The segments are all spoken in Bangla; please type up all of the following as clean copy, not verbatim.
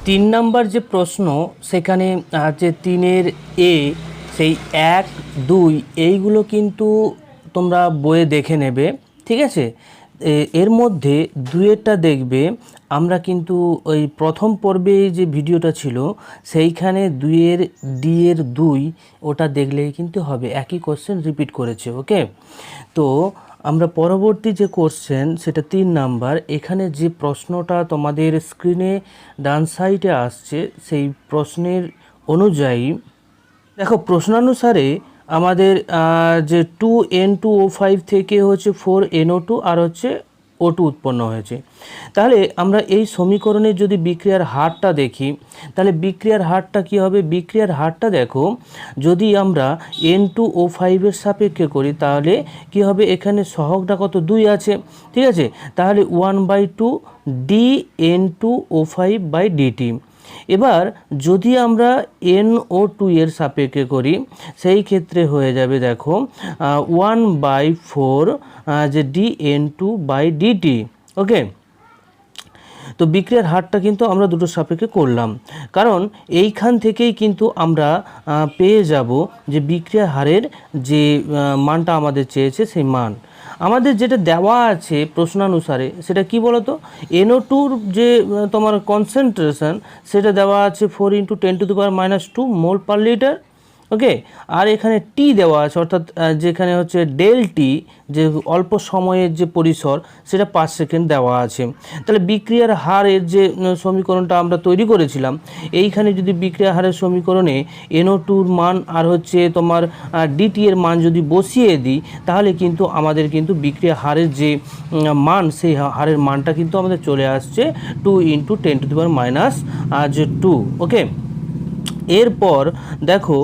তিন নাম্বার যে প্রশ্ন সেখানে যে তিনের এ সেই 1, 2 এইগুলো কিন্তু তোমরা বইয়ে দেখে নেবে, ঠিক আছে। এর মধ্যে দুয়েরটা দেখবে আমরা কিন্তু ওই প্রথম পর্বে যে ভিডিওটা ছিল সেইখানে দুইয়ের ডি এর 2 ওটা দেখলেই কিন্তু হবে, একই কোশ্চেন রিপিট করেছে। ওকে, তো আমরা পরবর্তী যে কোশ্চেন সেটা 3 নাম্বার। এখানে যে প্রশ্নটা তোমাদের স্ক্রিনে ডান সাইডে আসছে সেই প্রশ্নের অনুযায়ী দেখো, প্রশ্নানুসারে আমাদের যে 2N2O5 থেকে হচ্ছে 4NO2 আর হচ্ছে O2 উৎপন্ন হয়েছে। তাহলে আমরা এই সমীকরণের যদি বিক্রিয়ার হারটা দেখি, তাহলে বিক্রিয়ার হারটা কি হবে? বিক্রিয়ার হারটা দেখো, যদি আমরা N2O5 এর সাপেক্ষে করি তাহলে কি হবে? এখানে সহগটা কত? 2 আছে, ঠিক আছে। তাহলে 1/2 dN2O5/dt। এবার যদি আমরা NO2 এর সাপেক্ষে করি সেই ক্ষেত্রে হয়ে যাবে দেখো 1/4 যে dN2/dt। ওকে, তো বিক্রিয়ার হারটা কিন্তু আমরা দুটোর সাপেক্ষে করলাম, কারণ এইখান থেকেই কিন্তু আমরা পেয়ে যাব যে বিক্রিয়ার হারের যে মানটা আমাদের চেয়েছে সেই মান। আমাদের যেটা দেওয়া আছে প্রশ্নানুসারে সেটা কি বলতো? NO2-র যে তোমার কনসেন্ট্রেশন সেটা দেওয়া আছে 4 × 10⁻² মোল পার লিটার। ওকে, আর এখানে টি দেওয়া আছে, অর্থাৎ যেখানে হচ্ছে ডেল টি যে অল্প সময়ের যে পরিসর সেটা 5 সেকেন্ড দেওয়া আছে। তাহলে বিক্রিয়ার হারের যে সমীকরণটা আমরা তৈরি করেছিলাম, এইখানে যদি বিক্রিয়ার হারের সমীকরণে NO2-র মান আর হচ্ছে তোমার ডিটি এর মান যদি বসিয়ে দিই তাহলে কিন্তু আমাদের কিন্তু বিক্রিয়া হারের যে মান সেই হারের মানটা কিন্তু আমাদের চলে আসছে 2 × 10⁻²। ওকে, এরপর দেখো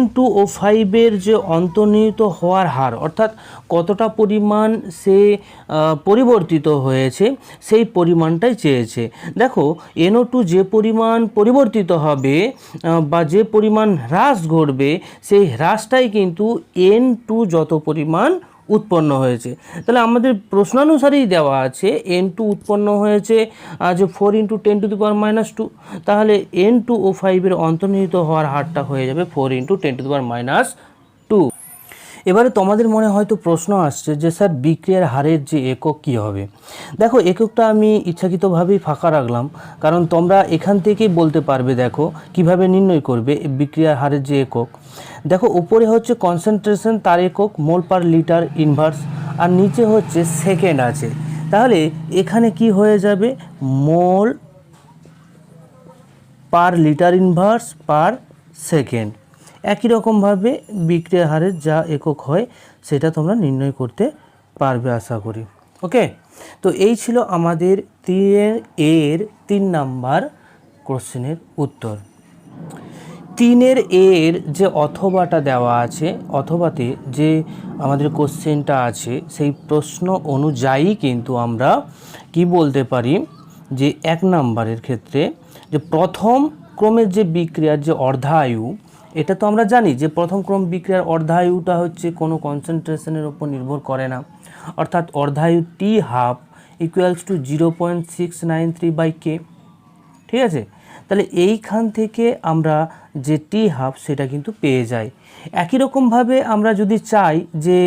N2O5 এর যে অন্তর্নিহিত হওয়ার হার, অর্থাৎ কতটা পরিমাণ সে পরিবর্তিত হয়েছে সেই পরিমাণটাই চেয়েছে। দেখো NO2 যে পরিমাণ পরিবর্তিত হবে বা যে পরিমাণ হ্রাস ঘটবে সেই হ্রাসটাই কিন্তু N2 যত পরিমাণ উৎপন্ন হয়েছে। তাহলে আমাদের প্রশ্নানুসারেই দেওয়া আছে N2 উৎপন্ন হয়েছে যে 4 × 10⁻²। তাহলে N2O5 এর অন্তর্নিহিত হওয়ার হারটা হয়ে যাবে 4 × 10⁻²। এবারে তোমাদের মনে হয়তো প্রশ্ন আসছে যে স্যার বিক্রিয়ার হারের যে একক কী হবে? দেখো, এককটা আমি ইচ্ছাকৃতভাবেই ফাঁকা রাখলাম, কারণ তোমরা এখান থেকেই বলতে পারবে দেখো কিভাবে নির্ণয় করবে বিক্রিয়ার হারের যে একক। দেখো, উপরে হচ্ছে কনসেন্ট্রেশন, তার একক মোল পার লিটার ইনভার্স, আর নিচে হচ্ছে সেকেন্ড আছে। তাহলে এখানে কি হয়ে যাবে? Mole per litre inverse per second. একই রকমভাবে বিক্রিয়ার হারের যা একক হয় সেটা তোমরা নির্ণয় করতে পারবে আশা করি। ওকে, তো এই ছিল আমাদের 3 নাম্বার কোশ্চেনের উত্তর। 3 এর যে অথবাটা দেওয়া আছে, অথবাতে যে আমাদের কোশ্চেনটা আছে সেই প্রশ্ন অনুযায়ী কিন্তু আমরা কি বলতে পারি যে 1 নাম্বারের ক্ষেত্রে যে প্রথম ক্রমের যে বিক্রিয়ার যে অর্ধায়ু, এটা তো আমরা জানি যে প্রথম ক্রম বিক্রিয়ার অর্ধায়ুটা হচ্ছে কোনো কনসেন্ট্রেশনের উপর নির্ভর করে না, অর্থাৎ অর্ধায়ু T½ = 0.693/K। ঠিক আছে, তাহলে এইখান থেকে আমরা যে T½ সেটা কিন্তু পেয়ে যাই। একই রকমভাবে আমরা যদি চাই যে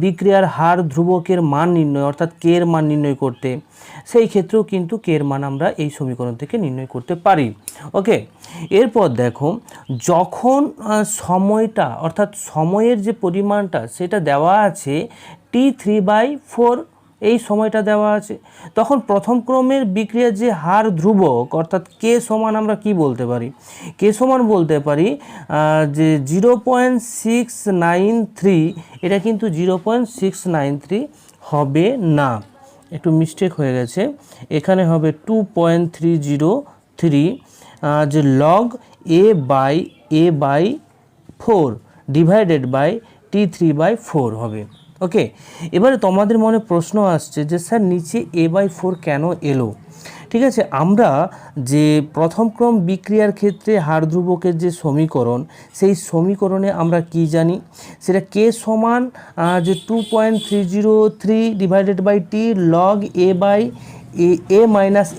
বিক্রিয়ার হার ধ্রুবকের মান নির্ণয়, অর্থাৎ K এর মান নির্ণয় করতে, সেই ক্ষেত্রেও কিন্তু K এর মান আমরা এই সমীকরণ থেকে নির্ণয় করতে পারি। ওকে, এরপর দেখো, যখন সময়টা অর্থাৎ সময়ের যে পরিমাণটা সেটা দেওয়া আছে T3/4, এই সময়টা দেওয়া আছে, তখন প্রথম ক্রমের বিক্রিয়ার যে হার ধ্রুবক অর্থাৎ K সমান আমরা কি বলতে পারি? K সমান বলতে পারি যে 0.693, এটা কিন্তু 0.693 হবে না, একটু মিস্টেক হয়ে গেছে, এখানে হবে 2.303 যে log A/A/4 divided by T3/4 হবে। ওকে, এবারে তোমাদের মনে প্রশ্ন আসছে যে স্যার নিচে A/4 কেন এলো? ঠিক আছে, আমরা যে প্রথম ক্রম বিক্রিয়ার ক্ষেত্রে হার ধ্রুবকের যে সমীকরণ, সেই সমীকরণে আমরা কি জানি? সেটা K সমান যে 2.303 divided by T log A/A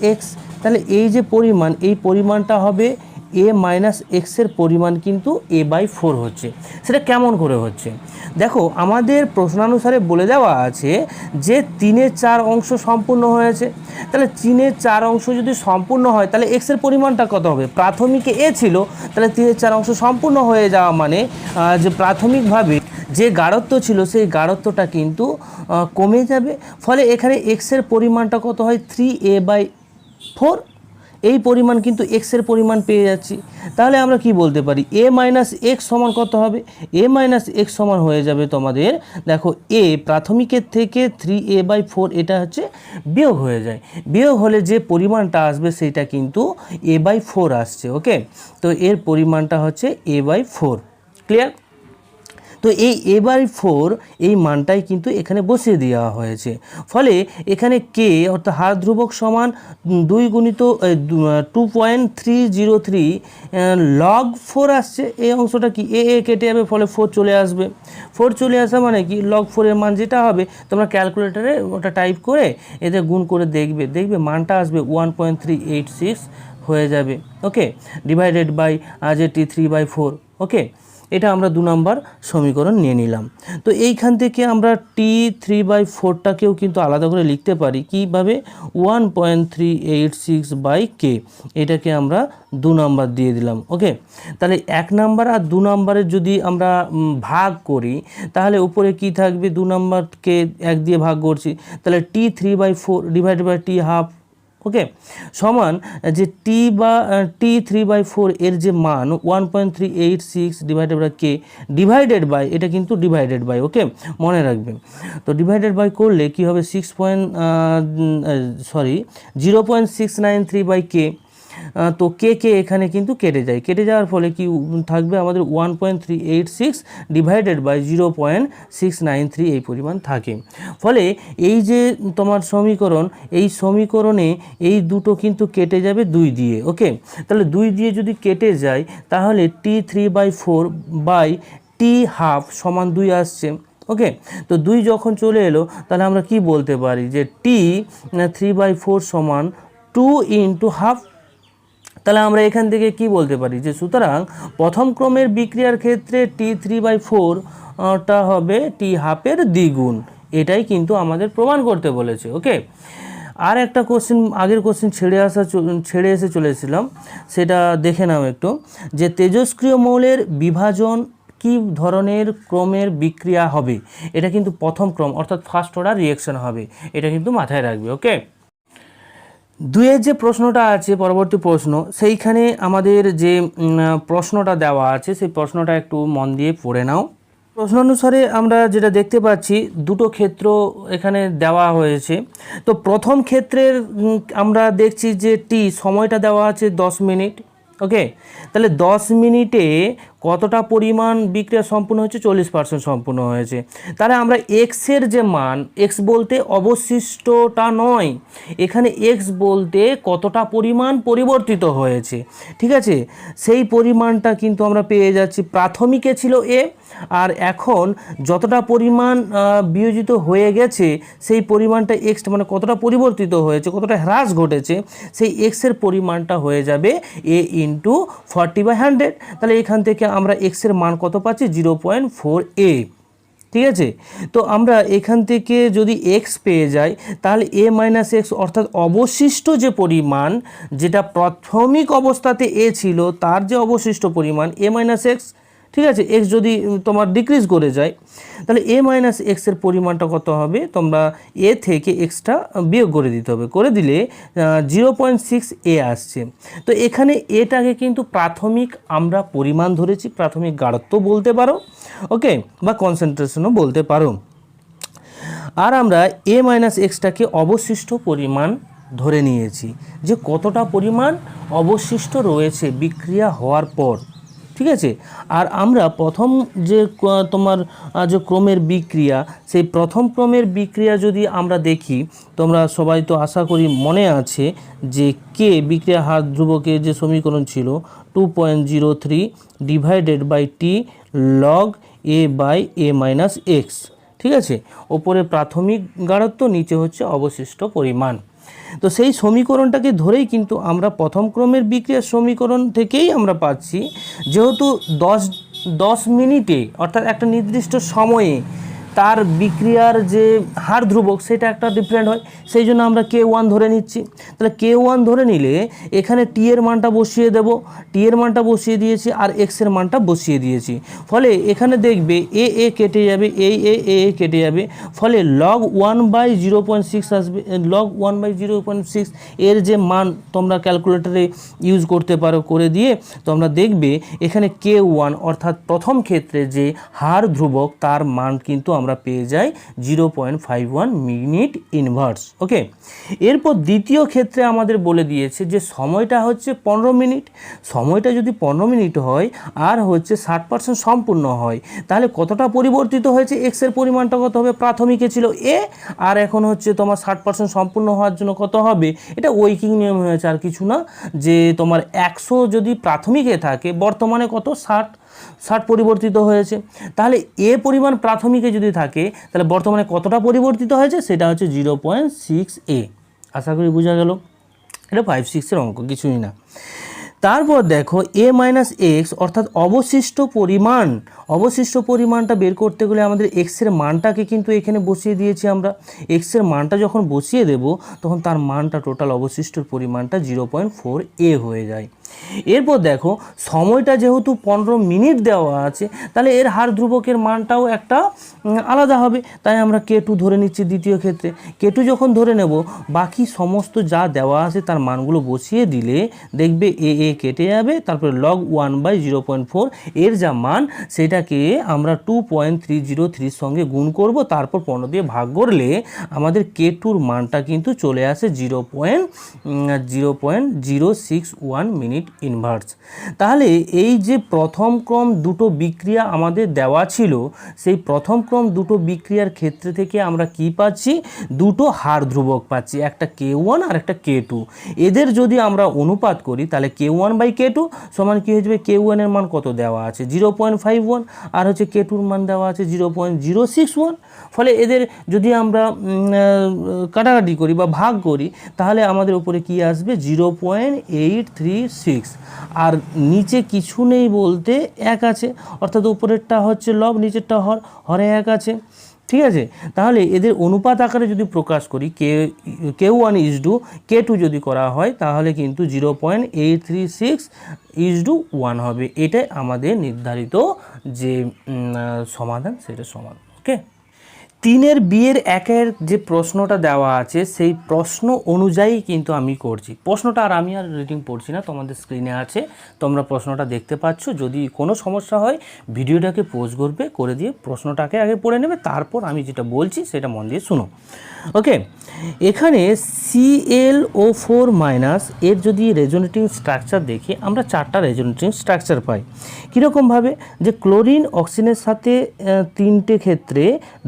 - x। তাহলে এই যে পরিমাণ, এই পরিমাণটা হবে a মাইনাস এক্সের পরিমাণ কিন্তু a/4 হচ্ছে। সেটা কেমন করে হচ্ছে দেখো, আমাদের প্রশ্নানুসারে বলে দেওয়া আছে যে 3/4 অংশ সম্পূর্ণ হয়েছে। তাহলে 3/4 অংশ যদি সম্পূর্ণ হয় তাহলে এক্সের পরিমাণটা কত হবে? প্রাথমিকে a ছিল, তাহলে 3/4 অংশ সম্পূর্ণ হয়ে যাওয়া মানে যে প্রাথমিকভাবে যে গাঢ়ত্ব ছিল সেই গাঢ়ত্বটা কিন্তু কমে যাবে। ফলে এখানে এক্সের পরিমাণটা কত হয়? 3a/4। এই পরিমাণ কিন্তু এক্সের পরিমাণ পেয়ে যাচ্ছি। তাহলে আমরা কি বলতে পারি? a মাইনাস এক্স সমান কত হবে? a মাইনাস এক্স সমান হয়ে যাবে তোমাদের, দেখো a প্রাথমিকের থেকে 3a/4 এটা হচ্ছে বিয়োগ হয়ে যায়। বিয়োগ হলে যে পরিমাণটা আসবে সেটা কিন্তু a/4 আসছে। ওকে, তো এর পরিমাণটা হচ্ছে a/4। ক্লিয়ার? তো এই a/4 এই মানটাই কিন্তু এখানে বসিয়ে দেওয়া হয়েছে। ফলে এখানে কে অর্থাৎ হার ধ্রুবক সমান 2 গুণিত 2.303 লগ 4 আসছে। এই অংশটা কি এ কেটে যাবে, ফলে 4 চলে আসবে। 4 চলে আসা মানে কি লগ 4 এর মান যেটা হবে তোমরা ক্যালকুলেটারে ওটা টাইপ করে এতে গুণ করে দেখবে মানটা আসবে 1.386 হয়ে যাবে। ওকে, ডিভাইডেড বাই যে t3/4। ওকে, এটা আমরা 2 নম্বর সমীকরণ নিয়ে নিলাম। তো এইখান থেকে আমরা t3/4টাকেও কিন্তু আলাদা করে লিখতে পারি কীভাবে? 1.386/k, এটাকে আমরা 2 নম্বর দিয়ে দিলাম। ওকে, তাহলে 1 নম্বর আর 2 নম্বরের যদি আমরা ভাগ করি তাহলে উপরে কি থাকবে? 2 নম্বরকে 1 দিয়ে ভাগ করছি, তাহলে t3/4 ডিভাইডেড বাই t½ ওকে সমান যে t3/4 এর যে মান 1.386 divided by K divided by, এটা কিন্তু ডিভাইডেড বাই, ওকে মনে রাখবেন। তো ডিভাইডেড বাই করলে কি হবে? 0.693/k। তো কে এখানে কিন্তু কেটে যায়, কেটে যাওয়ার ফলে কি থাকবে আমাদের? 1.386 ডিভাইডেড বাই 0.693 এই পরিমাণ থাকে। ফলে এই যে তোমার সমীকরণ, এই সমীকরণে এই দুটো কিন্তু কেটে যাবে 2 দিয়ে। ওকে, তাহলে 2 দিয়ে যদি কেটে যায় তাহলে t3/4 বাই t½ সমান 2 আসছে। ওকে, তো 2 যখন চলে এলো তাহলে আমরা কি বলতে পারি? যে t3/4 সমান 2 × ½ তাহলে আমরা এখান থেকে কি বলতে পারি? যে সুতরাং প্রথম ক্রমের বিক্রিয়ার ক্ষেত্রে t3/4টা হবে t½ দ্বিগুণ। এটাই কিন্তু আমাদের প্রমাণ করতে বলেছে। ওকে, আর একটা কোশ্চেন, আগের কোশ্চেন ছেড়ে এসে চলেছিলাম, সেটা দেখে নাও একটু, যে তেজস্ক্রিয় মৌলের বিভাজন কি ধরনের ক্রমের বিক্রিয়া হবে? এটা কিন্তু প্রথম ক্রম অর্থাৎ ফার্স্ট অর্ডার রিঅ্যাকশন হবে, এটা কিন্তু মাথায় রাখবে। ওকে, 2-এর যে প্রশ্নটা আছে পরবর্তী প্রশ্ন, সেইখানে আমাদের যে প্রশ্নটা দেওয়া আছে সেই প্রশ্নটা একটু মন দিয়ে পড়ে নাও। প্রশ্ন অনুসারে আমরা যেটা দেখতে পাচ্ছি দুটো ক্ষেত্র এখানে দেওয়া হয়েছে। তো প্রথম ক্ষেত্রের আমরা দেখছি যে সময়টা দেওয়া আছে 10 মিনিট। ওকে, তাহলে 10 মিনিটে কতটা পরিমাণ বিক্রিয়া সম্পূর্ণ হচ্ছে? 40% সম্পূর্ণ হয়েছে। তাহলে আমরা এক্সের যে মান, এক্স বলতে অবশিষ্টটা নয়, এখানে এক্স বলতে কতটা পরিমাণ পরিবর্তিত হয়েছে, ঠিক আছে, সেই পরিমাণটা কিন্তু আমরা পেয়ে যাচ্ছি। প্রাথমিকে ছিল এ, আর এখন যতটা পরিমাণ বিয়োজিত হয়ে গেছে সেই পরিমাণটা এক্স, মানে কতটা পরিবর্তিত হয়েছে, কতটা হ্রাস ঘটেছে, সেই এক্সের পরিমাণটা হয়ে যাবে a × 40/100। তাহলে এখান থেকে আমরা এক্সের মান কত পাচ্ছি? 0.4a। ঠিক আছে, তো আমরা এখান থেকে যদি এক্স পেয়ে যাই তাহলে a মাইনাস এক্স অর্থাৎ অবশিষ্ট যে পরিমাণ, যেটা প্রাথমিক অবস্থাতে এ ছিল তার যে অবশিষ্ট পরিমাণ a মাইনাস এক্স, ঠিক আছে, এক্স যদি তোমার ডিক্রিজ করে যায় তাহলে a মাইনাস এক্সের পরিমাণটা কত হবে? তোমরা এ থেকে এক্সটা বিয়োগ করে দিতে হবে, করে দিলে 0.6a আসছে। তো এখানে এটাকে কিন্তু প্রাথমিক আমরা পরিমাণ ধরেছি, প্রাথমিক গাঢ়ত্ব বলতে পারো, ওকে, বা কনসেন্ট্রেশনও বলতে পারো। আর আমরা a মাইনাস এক্সটাকে অবশিষ্ট পরিমাণ ধরে নিয়েছি, যে কতটা পরিমাণ অবশিষ্ট রয়েছে বিক্রিয়া হওয়ার পর। ঠিক আছে, আর আমরা প্রথম যে তোমার যে ক্রমের বিক্রিয়া, সেই প্রথম ক্রমের বিক্রিয়া যদি আমরা দেখি, তোমরা সবাই তো আশা করি মনে আছে যে কে বিক্রিয়া হার ধ্রুবকের যে সমীকরণ ছিল 2.03 divided by T log a by a minus x. ঠিক আছে, ওপরে প্রাথমিক গাঢ়ত্ব, নিচে হচ্ছে অবশিষ্ট পরিমাণ। তো সেই সমীকরণটাকে ধরেই কিন্তু আমরা প্রথম ক্রমের বিক্রিয়ার সমীকরণ থেকেই আমরা পাচ্ছি, যেহেতু 10 মিনিটে অর্থাৎ একটা নির্দিষ্ট সময়ে তার বিক্রিয়ার যে হার ধ্রুবক সেটা একটা ডিফারেন্ট হয়, সেই জন্য আমরা K1 ধরে নিচ্ছি। তাহলে K1 ধরে নিলে এখানে টি এর মানটা বসিয়ে দেব, টি এর মানটা বসিয়ে দিয়েছি আর এক্স এর মানটা বসিয়ে দিয়েছি। ফলে এখানে দেখবে এ কেটে যাবে, এ কেটে যাবে, ফলে log 1/0.6 আসবে। log 1/0.6 এর যে মান তোমরা ক্যালকুলেটরে ইউজ করতে পারো, করে দিয়ে তোমরা দেখবে এখানে K1 অর্থাৎ প্রথম ক্ষেত্রে যে হার ধ্রুবক তার মান কিন্তু আমরা পেয়ে যাই 0.51 মিনিট ইনভার্স। ওকে, এরপর দ্বিতীয় ক্ষেত্রে আমাদের বলে দিয়েছে যে সময়টা হচ্ছে 15 মিনিট। সময়টা যদি 15 মিনিট হয় আর হচ্ছে 60% সম্পূর্ণ হয়, তাহলে কতটা পরিবর্তিত হয়েছে, এক্স এর পরিমাণটা কত হবে, প্রাথমিকে ছিল এ আর এখন হচ্ছে তোমার 60% সম্পূর্ণ হওয়ার জন্য কত হবে, এটা ওয়েকিং নিয়ম হয়েছে আর কিছু না, যে তোমার 100 যদি প্রাথমিকে থাকে বর্তমানে কত 60 পরিবর্তিত হয়েছে। তাহলে এ পরিমাণ প্রাথমিকে যদি থাকে তাহলে বর্তমানে কতটা পরিবর্তিত হয়েছে, সেটা হচ্ছে 0.6 এ। আশা করি বোঝা গেল, এটা 5-6 অঙ্ক, কিছুই না। তারপর দেখো এ মাইনাস এক্স অর্থাৎ অবশিষ্ট পরিমাণটা বের করতে গেলে আমাদের এক্সের মানটাকে কিন্তু এখানে বসিয়ে দিয়েছি আমরা। এক্সের মানটা যখন বসিয়ে দেব তখন তার মানটা টোটাল অবশিষ্ট পরিমাণটা 0.4 এ হয়ে যায়। এরপর দেখো সময়টা যেহেতু 15 মিনিট দেওয়া আছে, তাহলে এর হার ধ্রুবকের মানটাও একটা আলাদা হবে, তাই আমরা K2 ধরে নিচ্ছি দ্বিতীয় ক্ষেত্রে। K2 যখন ধরে নেব, বাকি সমস্ত যা দেওয়া আছে তার মানগুলো বসিয়ে দিলে দেখবে এ কেটে যাবে, তারপরে log 1/0.4 এর যা মান সেটাকে আমরা 2.303 সঙ্গে গুণ করব, তারপর 15 দিয়ে ভাগ করলে আমাদের K2-র মানটা কিন্তু চলে আসে 0.061 মিনিট ইনভার্স। তাহলে এই যে প্রথম ক্রম দুটো বিক্রিয়া আমাদের দেওয়া ছিল, সেই প্রথম ক্রম দুটো বিক্রিয়ার ক্ষেত্রে থেকে আমরা কি পাচ্ছি, দুটো হার ধ্রুবক পাচ্ছি, একটা K1 আর একটা K2। এদের যদি আমরা অনুপাত করি তাহলে K1/K2 সমান কি হয়ে যাবে, K1 এর মান কত দেওয়া আছে 0.51 আর হচ্ছে K2-র মান দেওয়া আছে 0.061। ফলে এদের যদি আমরা কাটাকাটি করি বা ভাগ করি তাহলে আমাদের উপরে কি আসবে 0.836, আর নিচে কিছু নেই বলতে 1 আছে, অর্থাৎ উপরেরটা হচ্ছে লব, নিচেরটা হরে 1 আছে। ঠিক আছে, তাহলে এদের অনুপাত আকারে যদি প্রকাশ করি K1:K2 যদি করা হয় তাহলে কিন্তু 0.836:1 হবে। এটাই আমাদের নির্ধারিত যে সমাধান, সেটা সমাধান। ওকে, 3-এর বিয়ের 1-এর যে প্রশ্নটা দেওয়া আছে সেই প্রশ্ন অনুযায়ী কিন্তু আমি করছি প্রশ্নটা, আর আমি আর রিডিং পড়ছি না, তোমাদের স্ক্রিনে আছে, তোমরা প্রশ্নটা দেখতে পাচ্ছ। যদি কোনো সমস্যা হয় ভিডিওটাকে পজ করবে, করে দিয়ে প্রশ্নটাকে আগে পড়ে নেবে, তারপর আমি যেটা বলছি সেটা মন দিয়ে শুনো। ওকে, এখানে ClO4- এর যদি রেজোনেটিং স্ট্রাকচার দেখি আমরা 4টা রেজোনেটিং স্ট্রাকচার পাই। কীরকমভাবে, যে ক্লোরিন অক্সিজেনের সাথে 3টে ক্ষেত্রে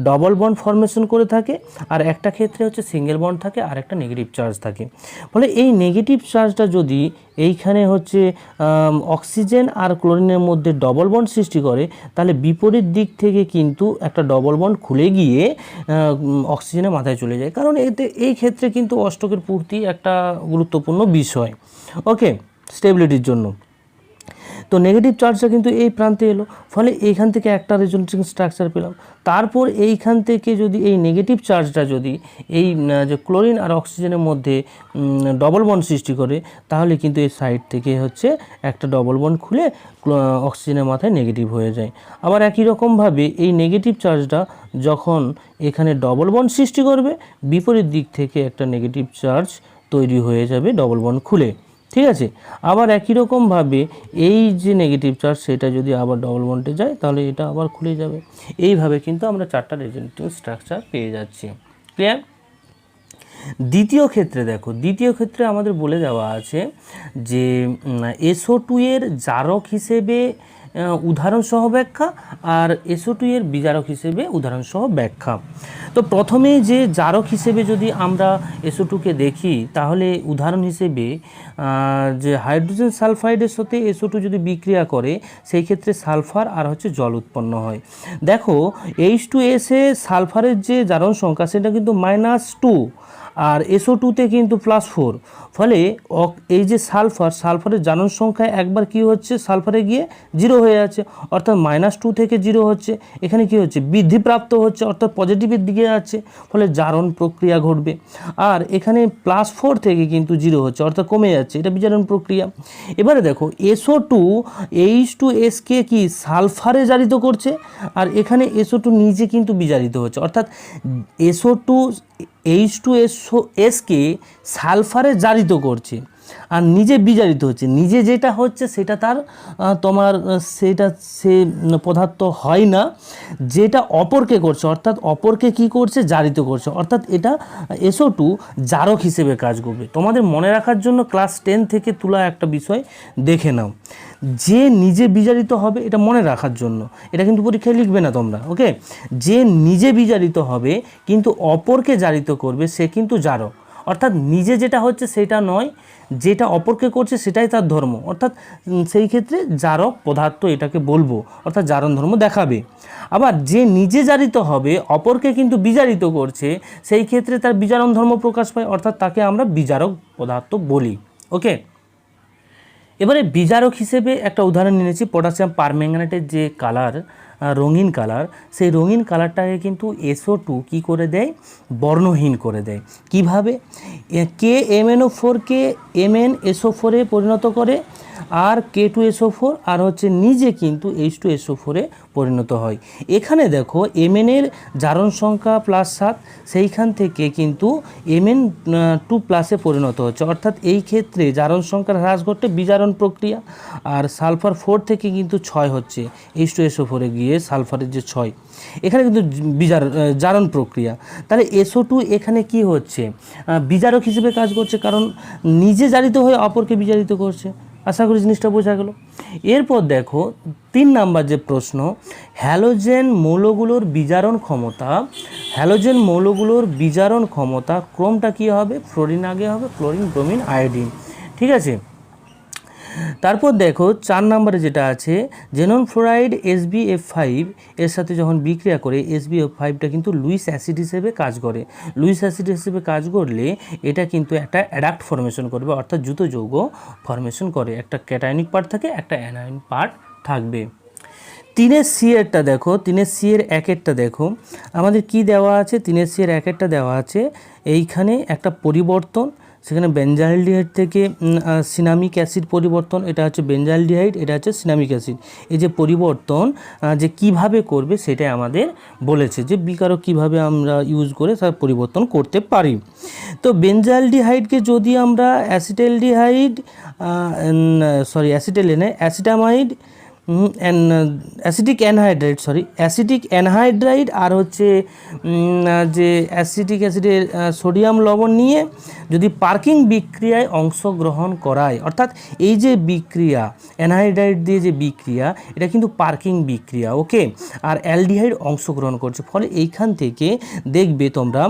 ডবল বন্ড ফর্মেশন করে থাকে, আর একটা ক্ষেত্রে হচ্ছে সিঙ্গেল বন্ড থাকে, আর একটা নেগেটিভ চার্জ থাকে। ফলে এই নেগেটিভ চার্জটা যদি এইখানে হচ্ছে অক্সিজেন আর ক্লোরিনের মধ্যে ডবল বন্ড সৃষ্টি করে, তাহলে বিপরীত দিক থেকে কিন্তু একটা ডবল বন্ড খুলে গিয়ে অক্সিজেনের মাথায় চলে যায়, কারণ এই ক্ষেত্রে কিন্তু অষ্টকের পূর্তি একটা গুরুত্বপূর্ণ বিষয়। ওকে, স্টেবিলিটির জন্য। তো নেগেটিভ চার্জটা কিন্তু এই প্রান্তে এলো, ফলে এইখান থেকে একটা রেজোনেটিং স্ট্রাকচার পেলাম। তারপর এইখান থেকে যদি এই নেগেটিভ চার্জটা যদি এই যে ক্লোরিন আর অক্সিজেনের মধ্যে ডবল বন্ড সৃষ্টি করে, তাহলে কিন্তু এই সাইড থেকে হচ্ছে একটা ডবল বন্ড খুলে অক্সিজেনের মাথায় নেগেটিভ হয়ে যায়। আবার একই রকমভাবে এই নেগেটিভ চার্জটা যখন এখানে ডবল বন্ড সৃষ্টি করবে, বিপরীত দিক থেকে একটা নেগেটিভ চার্জ তৈরি হয়ে যাবে ডবল বন্ড খুলে। ঠিক আছে, আবার একই রকমভাবে এই যে নেগেটিভ চার্জ সেটা যদি আবার ডবল বন্ডে যায় তাহলে এটা আবার খুলে যাবে। এইভাবে কিন্তু আমরা 4টা রেজোনেটিং স্ট্রাকচার পেয়ে যাচ্ছি। ক্লিয়ার? দ্বিতীয় ক্ষেত্রে দেখো, দ্বিতীয় ক্ষেত্রে আমাদের বলে দেওয়া আছে যে SO2 এর জারক হিসেবে উদাহরণ সহ ব্যাখ্যা আর SO2 এর বিজারক হিসেবে উদাহরণ সহ ব্যাখ্যা। তো প্রথমে যে জারক হিসেবে যদি আমরা SO2কে দেখি তাহলে উদাহরণ হিসেবে যে হাইড্রোজেন সালফাইডের সাথে SO2 যদি বিক্রিয়া করে সেই ক্ষেত্রে সালফার আর হচ্ছে জল উৎপন্ন হয়। দেখো H2S এ সালফারের যে জারণ সংখ্যা সেটা কিন্তু -2 আর SO2তে কিন্তু +4, ফলে এই যে সালফারের জারণ সংখ্যা একবার কি হচ্ছে সালফারে গিয়ে 0 হয়ে যাচ্ছে, অর্থাৎ -2 থেকে 0 হচ্ছে, এখানে কি হচ্ছে বৃদ্ধিপ্রাপ্ত হচ্ছে অর্থাৎ পজিটিভের দিকে যাচ্ছে, ফলে জারণ প্রক্রিয়া ঘটবে। আর এখানে +4 থেকে কিন্তু 0 হচ্ছে অর্থাৎ কমে যাচ্ছে, এটা বিজারণ প্রক্রিয়া। এবারে দেখো SO2 H2Sকে কি সালফারে জারিত করছে আর এখানে SO2 নিজে কিন্তু বিজারিত হচ্ছে, অর্থাৎ SO2 H2SOSকে সালফারে জারিত করছে আর নিজে বিজারিত হচ্ছে। নিজে যেটা হচ্ছে সেটা তার সে পদার্থ হয় না, যেটা অপরকে করছে অর্থাৎ অপরকে কি করছে জারিত করছে, অর্থাৎ এটা SO2 জারক হিসেবে কাজ করবে। তোমাদের মনে রাখার জন্য ক্লাস 10 থেকে তোলা একটা বিষয় দেখে নাও, যে নিজে বিজারিত হবে এটা মনে রাখার জন্য, এটা কিন্তু পরীক্ষায় লিখবে না তোমরা, ওকে। যে নিজে বিজারিত হবে কিন্তু অপরকে জারিত করবে সে কিন্তু জারক, অর্থাৎ নিজে যেটা হচ্ছে সেটা নয়, যেটা অপরকে করছে সেটাই তার ধর্ম, অর্থাৎ সেই ক্ষেত্রে জারক পদার্থ এটাকে বলবো, অর্থাৎ জারণ ধর্ম দেখাবে। আবার যে নিজে জারিত হবে অপরকে কিন্তু বিজারিত করছে সেই ক্ষেত্রে তার বিজারণ ধর্ম প্রকাশ পায়, অর্থাৎ তাকে আমরা বিজারক পদার্থ বলি, ওকে। এবারে বিজারক হিসেবে একটা উদাহরণ নিয়েছি, পটাশিয়াম পারম্যাঙ্গানেটের যে কালার, রঙিন কালার, সেই রঙিন কালারটাকে কিন্তু SO2 কি করে দেয়, বর্ণহীন করে দেয়। কিভাবে? KMnO4কে MnSO4 এ পরিণত করে আর K2SO4 আর হচ্ছে নিজে কিন্তু H2SO4 এ পরিণত হয়। এখানে দেখো Mn এর জারণ সংখ্যা +7, সেইখান থেকে কিন্তু Mn2+ পরিণত হচ্ছে, অর্থাৎ এই ক্ষেত্রে জারণ সংখ্যার হ্রাস ঘটে বিজারণ প্রক্রিয়া। আর সালফার 4 থেকে কিন্তু 6 হচ্ছে, H2SO4 এ গিয়ে সালফারের যে 6, এখানে কিন্তু জারণ প্রক্রিয়া। তাহলে SO2 এখানে কি হচ্ছে, বিজারক হিসেবে কাজ করছে, কারণ নিজে জারিত হয়ে অপরকে বিজারিত করছে। আশা করি জিনিসটা বোঝা গেল। এরপর দেখো 3 নাম্বার যে প্রশ্ন, হ্যালোজেন মৌলগুলোর বিজারণ ক্ষমতা, ক্রমটা কি হবে, ফ্লোরিন আগে হবে, ফ্লোরিন ব্রোমিন আয়োডিন, ঠিক আছে। তারপর দেখো 4 নম্বরে যেটা আছে, জেনন ফ্লোরাইড SbF5 এর সাথে যখন বিক্রিয়া করে SbF5টা কিন্তু লুইস অ্যাসিড হিসেবে কাজ করে। লুইস অ্যাসিড হিসেবে কাজ করলে এটা কিন্তু একটা অ্যাডাক্ট ফর্মেশন করবে, অর্থাৎ যুত যৌগ ফর্মেশন করে, একটা ক্যাটায়নিক পার্ট থাকে, একটা অ্যানায়ন পার্ট থাকবে। 3 C এরটা দেখো, 3 C এর 1-এরটা দেখো, আমাদের কি দেওয়া আছে, 3 C এর 1-এরটা দেওয়া আছে, এইখানে একটা পরিবর্তন, সেখানে বেঞ্জাইলডিহাইড থেকে সিনামিক অ্যাসিড পরিবর্তন, এটা হচ্ছে বেঞ্জাইলডিহাইড, এটা হচ্ছে সিনামিক অ্যাসিড। এই যে পরিবর্তন যে কিভাবে করবে সেটাই আমাদের বলেছে, যে বিকারক কিভাবে আমরা ইউজ করে তার পরিবর্তন করতে পারি। তো বেঞ্জাইলডিহাইডকে যদি আমরা অ্যাসিটামাইড অ্যাসিটিক অ্যানহাইড্রাইড আর হচ্ছে যে অ্যাসিটিক অ্যাসিডের সোডিয়াম লবণ নিয়ে যদি পার্কিং বিক্রিয়ায় অংশগ্রহণ করায়, অর্থাৎ এই যে বিক্রিয়া অ্যানহাইড্রাইড দিয়ে যে বিক্রিয়া এটা কিন্তু পার্কিং বিক্রিয়া, ওকে। আর অ্যালডিহাইড অংশগ্রহণ করছে, ফলে এইখান থেকে দেখবে তোমরা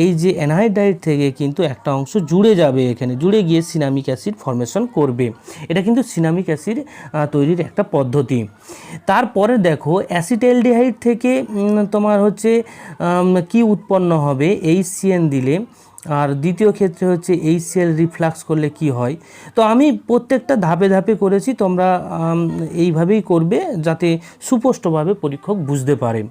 এই যে অ্যানহাইড্রাইড থেকে কিন্তু একটা অংশ জুড়ে যাবে, এখানে জুড়ে গিয়ে সিনামিক অ্যাসিড ফর্মেশন করবে। এটা কিন্তু সিনামিক অ্যাসিড তৈরির একটা পদ্ধতি। তারপরে দেখো অ্যাসিটালডিহাইড থেকে তোমার হচ্ছে কি উৎপন্ন হবে, HCN দিলে, আর দ্বিতীয় ক্ষেত্রে হচ্ছে HCl রিফ্লাক্স করলে কি হয়। তো আমি প্রত্যেকটা ধাপে ধাপে করেছি, তোমরা এইভাবেই করবে যাতে সুস্পষ্টভাবে পরীক্ষক বুঝতে পারে।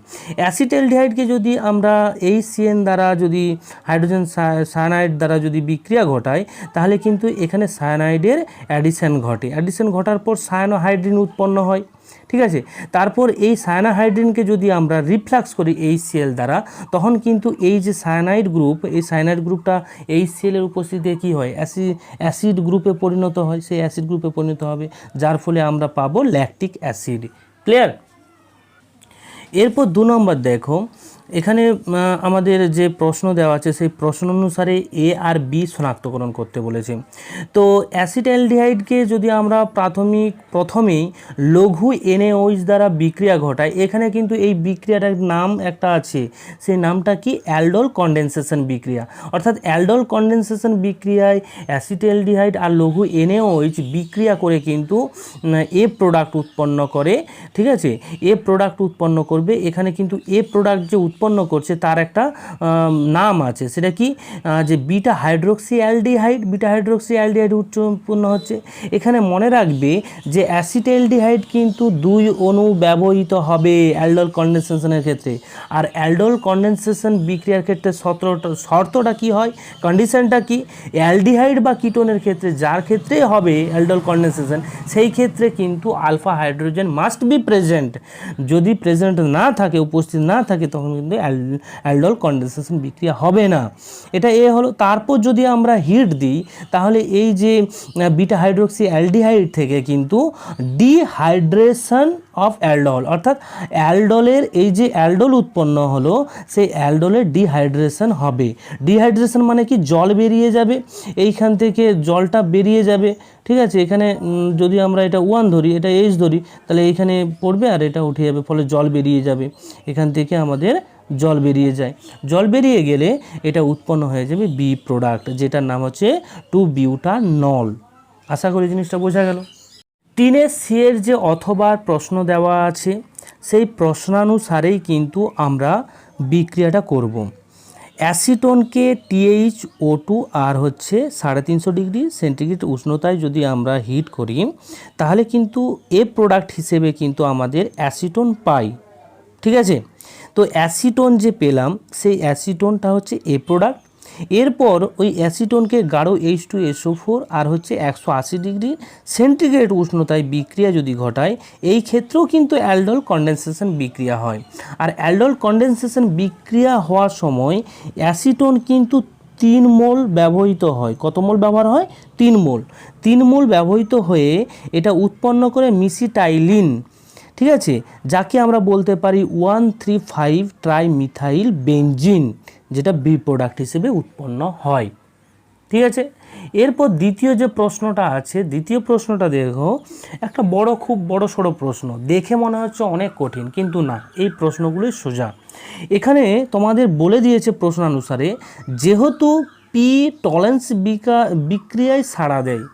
অ্যাসিটালডিহাইডকে যদি আমরা HCN দ্বারা যদি হাইড্রোজেন সায়ানাইড দ্বারা যদি বিক্রিয়া ঘটাই তাহলে কিন্তু এখানে সায়ানাইডের অ্যাডিশন ঘটে, অ্যাডিশন ঘটার পর সায়ানোহাইড্রিন উৎপন্ন হয়, ঠিক আছে। তারপর এই সায়ানোহাইড্রিনকে যদি আমরা রিফ্লাক্স করি HCl দ্বারা, তখন কিন্তু এই যে সায়ানাইড গ্রুপ, এই সায়ানাইড গ্রুপটা HCl এর উপস্থিতিতে কী হয়, অ্যাসিড গ্রুপে পরিণত হয়, সেই অ্যাসিড গ্রুপে পরিণত হবে, যার ফলে আমরা পাবো ল্যাকটিক অ্যাসিড। ক্লিয়ার? এরপর 2 নম্বর দেখো, এখানে আমাদের যে প্রশ্ন দেওয়া আছে সেই প্রশ্ন অনুসারে এ আর বি শনাক্তকরণ করতে বলেছে। তো অ্যাসিটালডিহাইডকে যদি আমরা প্রথমেই লঘু NaOH দ্বারা বিক্রিয়া ঘটাই, এখানে কিন্তু এই বিক্রিয়াটার নাম একটা আছে, সেই নামটা কি অ্যালডোল কনডেনসেশন বিক্রিয়া। অর্থাৎ অ্যালডোল কনডেনসেশন বিক্রিয়ায় অ্যাসিটালডিহাইড আর লঘু NaOH বিক্রিয়া করে কিন্তু এ প্রোডাক্ট উৎপন্ন করে। ঠিক আছে, এ প্রোডাক্ট উৎপন্ন করবে। এখানে কিন্তু এ প্রোডাক্ট যে উৎপন্ন করছে তার একটা নাম আছে, সেটা কি যে বিটা হাইড্রোক্সি অ্যালডিহাইড উৎপন্ন হচ্ছে। এখানে মনে রাখবে যে অ্যাসিটালডিহাইড কিন্তু 2 অণু ব্যবহৃত হবে অ্যালডোল কনডেনসেশনের ক্ষেত্রে। আর অ্যালডোল কনডেনসেশন বিক্রিয়ার ক্ষেত্রে শর্তটা কি হয়, কন্ডিশনটা কি, অ্যালডিহাইড বা কিটোনের ক্ষেত্রে যার ক্ষেত্রে হবে অ্যালডোল কনডেনসেশন সেই ক্ষেত্রে কিন্তু alpha hydrogen must be present. যদি প্রেজেন্ট না থাকে, উপস্থিত না থাকে, তখন কিন্তু অ্যালডোল কনডেনসেশন বিক্রিয়া হবে না। এটা এ হলো। তারপর যদি আমরা হিট দিই তাহলে এই যে বিটা হাইড্রোক্সি অ্যালডিহাইড থেকে কিন্তু ডিহাইড্রেশন অফ অ্যালডোল, অর্থাৎ অ্যালডোলের এই যে অ্যালডোল উৎপন্ন হলো সেই অ্যালডোলের ডিহাইড্রেশন হবে। ডিহাইড্রেশন মানে কি, জল বেরিয়ে যাবে, এইখান থেকে জলটা বেরিয়ে যাবে। ঠিক আছে, এখানে যদি আমরা এটা 1 ধরি, এটা H ধরি, তাহলে এইখানে পড়বে আর এটা উঠে যাবে, ফলে জল বেরিয়ে যাবে। এখান থেকে আমাদের জল বেরিয়ে যায়, জল বেরিয়ে গেলে এটা উৎপন্ন হয়ে যাবে বি প্রোডাক্ট, যেটার নাম হচ্ছে 2-বিউটানল। আশা করি জিনিসটা বোঝা গেল। 3 সি এর যে অথবা প্রশ্ন দেওয়া আছে সেই প্রশ্নানুসারেই কিন্তু আমরা বিক্রিয়াটা করব। অ্যাসিটনকে TiO2 আর হচ্ছে 350 ডিগ্রি সেন্টিগ্রেড উষ্ণতায় যদি আমরা হিট করি তাহলে কিন্তু এ প্রোডাক্ট হিসেবে কিন্তু আমাদের অ্যাসিটন পাই। ঠিক আছে, তো অ্যাসিটন যে পেলাম সেই অ্যাসিটনটা হচ্ছে এ প্রোডাক্ট। এরপর ওই অ্যাসিটনকে গাঢ় H2SO4 আর হচ্ছে 180 ডিগ্রি সেন্টিগ্রেড উষ্ণতায় বিক্রিয়া যদি ঘটায়, এই ক্ষেত্রেও কিন্তু অ্যালডোল কনডেনসেশন বিক্রিয়া হয়। আর অ্যালডোল কনডেনসেশন বিক্রিয়া হওয়ার সময় অ্যাসিটন কিন্তু 3 মোল ব্যবহৃত হয়। কত মোল ব্যবহার হয়? 3 মোল। 3 মোল ব্যবহৃত হয়ে এটা উৎপন্ন করে মিথিটাইলিন। ঠিক আছে, যাকে আমরা বলতে পারি 1,3,5 ট্রাইমিথাইল বেনজিন, যেটা বি প্রোডাক্ট হিসেবে উৎপন্ন হয়। ঠিক আছে, এরপর দ্বিতীয় যে প্রশ্নটা আছে, দ্বিতীয় প্রশ্নটা দেখো, একটা খুব বড় সড়ো প্রশ্ন, দেখে মনে হচ্ছে অনেক কঠিন, কিন্তু না, এই প্রশ্নগুলোই সোজা। এখানে তোমাদের বলে দিয়েছে প্রশ্নানুসারে, যেহেতু পি টলেন্স বিক্রিয়ায় সাড়া দেয়,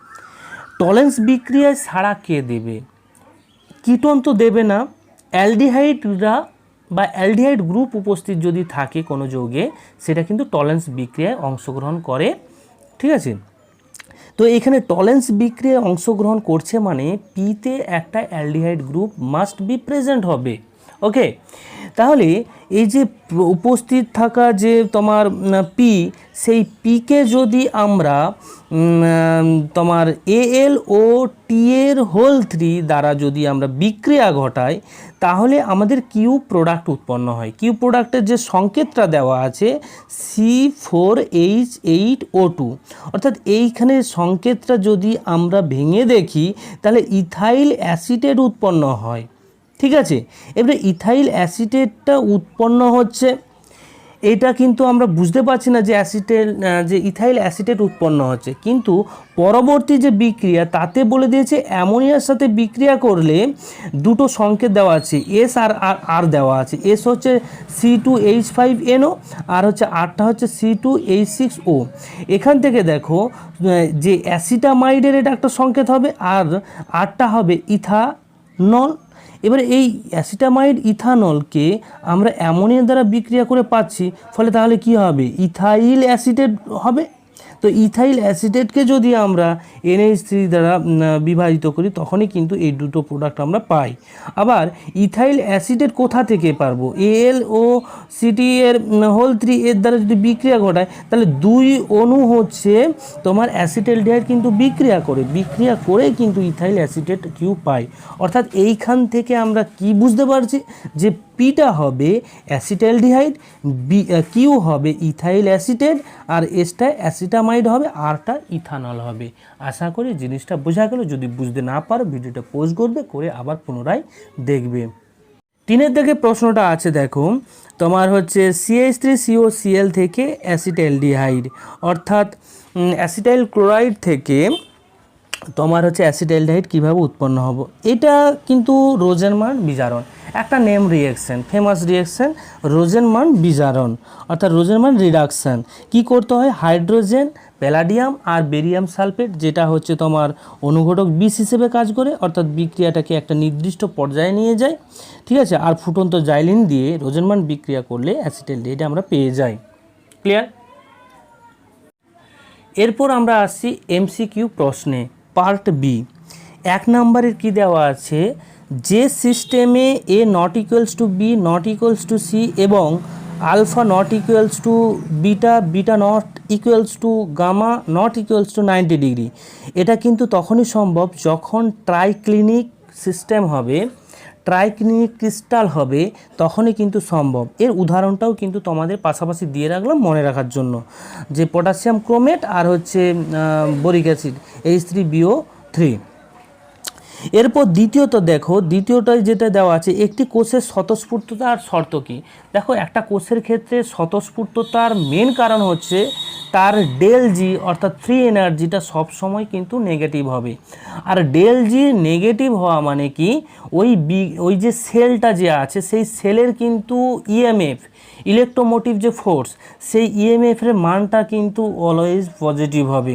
টলেন্স বিক্রিয়ায় সাড়া কে দেবে? কিটোন তো দেবে না, অ্যালডিহাইডরা বা অ্যালডিহাইড গ্রুপ উপস্থিত যদি থাকে কোনো যৌগে, সেটা কিন্তু টলেন্স বিক্রিয়ায় অংশগ্রহণ করে। ঠিক আছে, তো এখানে টলেন্স বিক্রিয়ায় অংশগ্রহণ করছে মানে পিতে একটা aldehyde group must be present হবে। ওকে, তাহলে এই যে উপস্থিত থাকা যে তোমার পি, সেই পিকে যদি আমরা তোমার AlO এর হোল 3 দ্বারা যদি আমরা বিক্রিয়া ঘটাই তাহলে আমাদের কিউ প্রোডাক্ট উৎপন্ন হয়। কিউ প্রোডাক্টের যে সংকেতটা দেওয়া আছে C4H8O2, অর্থাৎ এইখানে সংকেতটা যদি আমরা ভেঙে দেখি তাহলে ইথাইল অ্যাসিটেট উৎপন্ন হয়। ঠিক আছে, এবারে ইথাইল অ্যাসিটেটটা উৎপন্ন হচ্ছে, এটা কিন্তু আমরা বুঝতে পারছি না যে ইথাইল অ্যাসিটেট উৎপন্ন হচ্ছে, কিন্তু পরবর্তী যে বিক্রিয়া তাতে বলে দিয়েছে অ্যামোনিয়ার সাথে বিক্রিয়া করলে দুটো সংকেত দেওয়া আছে, এস আর আর দেওয়া আছে। এস হচ্ছে C2H5NO আর হচ্ছে আরটা হচ্ছে C2H6O। এখান থেকে দেখো যে অ্যাসিটামাইডের এটা একটা সংকেত হবে আর আরটা হবে ইথানল। এবারে এই অ্যাসিটামাইড ইথানলকে আমরা অ্যামোনিয়া দ্বারা বিক্রিয়া করে পাচ্ছি, ফলে তাহলে কি হবে? ইথাইল অ্যাসিটেট হবে। তো ইথাইল অ্যাসিটেটকে যদি আমরা NH3 দ্বারা বিভাজিত করি তখনই কিন্তু এই দুটো প্রোডাক্ট আমরা পাই। আবার ইথাইল অ্যাসিটেট কোথা থেকে পারবো? AlOCt এর হোল 3 এর দ্বারা যদি বিক্রিয়া ঘটায় তাহলে 2 অণু হচ্ছে তোমার অ্যাসিটালডিহাইড কিন্তু বিক্রিয়া করে কিন্তু ইথাইল অ্যাসিটেট কিউ পাই। অর্থাৎ এইখান থেকে আমরা কি বুঝতে পারছি যে পিটা হবে অ্যাসিটালডিহাইড, কিউ হবে ইথাইল অ্যাসিটেট, আর এসটা অ্যাসিটামাইড হবে, আরটা ইথানল হবে। আশা করি জিনিসটা বোঝা গেল। যদি বুঝতে না পারো ভিডিওটা পজ করবে, করে আবার পুনরায় দেখবে। তিনের দিকে প্রশ্নটা আছে দেখো, তোমার হচ্ছে CH3COCl থেকে অ্যাসিটাইলডিহাইড, অর্থাৎ অ্যাসিটাইল ক্লোরাইড থেকে তোমার হচ্ছে অ্যাসিটাইলডিহাইড কীভাবে উৎপন্ন হবে। এটা কিন্তু রোজেনমান বিজারণ, একটা নেম রিয়েকশন, ফেমাস রিয়েকশন রোজেনমান বিজারণ অর্থাৎ রোজেনমান রিডাকশান। কি করতে হয়, হাইড্রোজেন, প্যালাডিয়াম আর বেরিয়াম সালফেট, যেটা হচ্ছে তোমার অনুঘটক বিষ হিসেবে কাজ করে, অর্থাৎ বিক্রিয়াটাকে একটা নির্দিষ্ট পর্যায়ে নিয়ে যায়, ঠিক আছে। আর ফুটন্ত জাইলিন দিয়ে রোজেনমান বিক্রিয়া করলে অ্যাসিটাইলডিহাইড আমরা পেয়ে যাই। ক্লিয়ার? এরপর আমরা আসছি MCQ প্রশ্নে, পার্ট বি। 1 নম্বরের কি দেওয়া আছে, যে সিস্টেমে A not equals to B not equals to C এবং alpha not equals to beta, beta not equals to gamma not equals to 90 degree, এটা কিন্তু তখনই সম্ভব যখন ট্রাইক্লিনিক সিস্টেম হবে, ট্রাইক্লিনিক ক্রিস্টাল হবে, তখনই কিন্তু সম্ভব। এর উদাহরণটাও কিন্তু তোমাদের পাশাপাশি দিয়ে রাখলাম মনে রাখার জন্য, যে পটাশিয়াম ক্রোমেট আর হচ্ছে বোরিক অ্যাসিড H3BO3। এরপর দ্বিতীয়ত দেখো, দ্বিতীয়টায় যেটা দেওয়া আছে, একটি কোষের স্বতঃস্ফূর্ততা আর শর্ত কী। দেখো, একটা কোষের ক্ষেত্রে স্বতঃস্ফূর্ততার মেন কারণ হচ্ছে তার ডেল জি অর্থাৎ ফ্রি এনার্জিটা সবসময় কিন্তু নেগেটিভ হবে। আর ডেল জি নেগেটিভ হওয়া মানে কি, ওই যে সেলটা যে আছে সেই সেলের কিন্তু ইএমএফ, ইলেকট্রোমোটিভ যে ফোর্স, সেই ইএমএফের মানটা কিন্তু অলওয়েজ পজিটিভ হবে।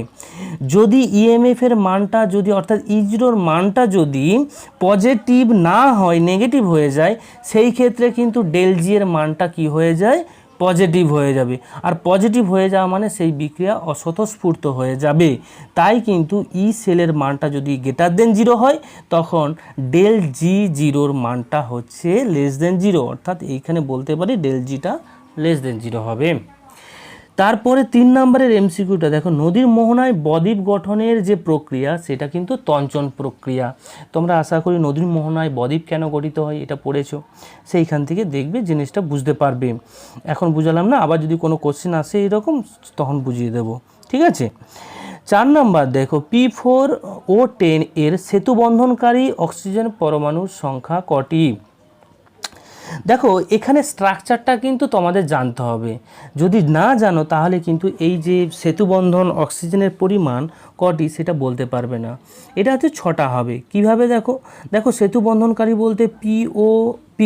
যদি ইএমএফের মানটা যদি অর্থাৎ ইজিরোর মানটা যদি পজিটিভ না হয়, নেগেটিভ হয়ে যায়, সেই ক্ষেত্রে কিন্তু ডেল জি এর মানটা কি হয়ে যায়, পজিটিভ হয়ে যাবে। আর পজিটিভ হয়ে যাওয়া মানে সেই বিক্রিয়া অস্বতঃস্ফূর্ত হয়ে যাবে। তাই কিন্তু ই সেলের মানটা যদি গ্রেটার দেন 0 হয়, তখন ডেল জি জিরোর মানটা হচ্ছে লেস দেন 0, অর্থাৎ এইখানে বলতে পারি ডেল জিটা লেস দেন 0 হবে। তারপরে 3 নম্বরের MCQটা দেখো, নদীর মোহনায় বদ্বীপ গঠনের যে প্রক্রিয়া সেটা কিন্তু তঞ্চন প্রক্রিয়া। তোমরা আশা করি নদীর মোহনায় বদ্বীপ কেন গঠিত হয় এটা পড়েছো, সেইখান থেকে দেখবে জিনিসটা বুঝতে পারবে। এখন বুঝালাম না, আবার যদি কোনো কোশ্চেন আসে এরকম তখন বুঝিয়ে দেব, ঠিক আছে। 4 নম্বর দেখো, P4O10 এর সেতু বন্ধনকারী অক্সিজেন পরমাণুর সংখ্যা কটি। দেখো, এখানে স্ট্রাকচারটা কিন্তু তোমাদের জানতে হবে, যদি না জানো তাহলে কিন্তু এই যে সেতুবন্ধন অক্সিজেনের পরিমাণ কটি সেটা বলতে পারবে না। এটা হচ্ছে 6টা হবে। কিভাবে দেখো, দেখো সেতু বন্ধনকারী বলতে PO-P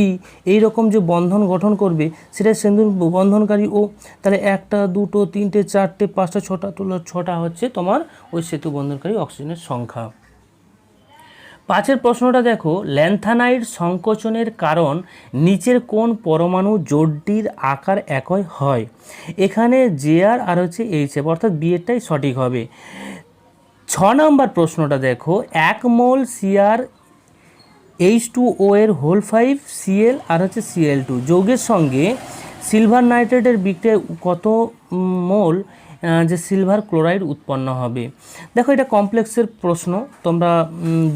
এইরকম যে বন্ধন গঠন করবে সেটা সেতু বন্ধনকারী ও, তাহলে 1টা 2টো 3টে 4টে 5টা 6টা, তোলো 6টা হচ্ছে তোমার ওই সেতু বন্ধনকারী অক্সিজেনের সংখ্যা। 5 প্রশ্নটা দেখো, ল্যান্থানাইড সংকোচনের কারণ নিচের কোন পরমাণু জোড়টির আকার একই হয়। এখানে JR আর হচ্ছে HF, অর্থাৎ বিয়েরটাই সঠিক হবে। 6 নম্বর প্রশ্নটা দেখো, 1 মোল Cr H2O এর হোল 5 Cl আর হচ্ছে Cl2 যৌগের সঙ্গে সিলভার নাইট্রেটের বিক্রিয়ায় কত মোল যে সিলভার ক্লোরাইড উৎপন্ন হবে। দেখো, এটা কমপ্লেক্সের প্রশ্ন, তোমরা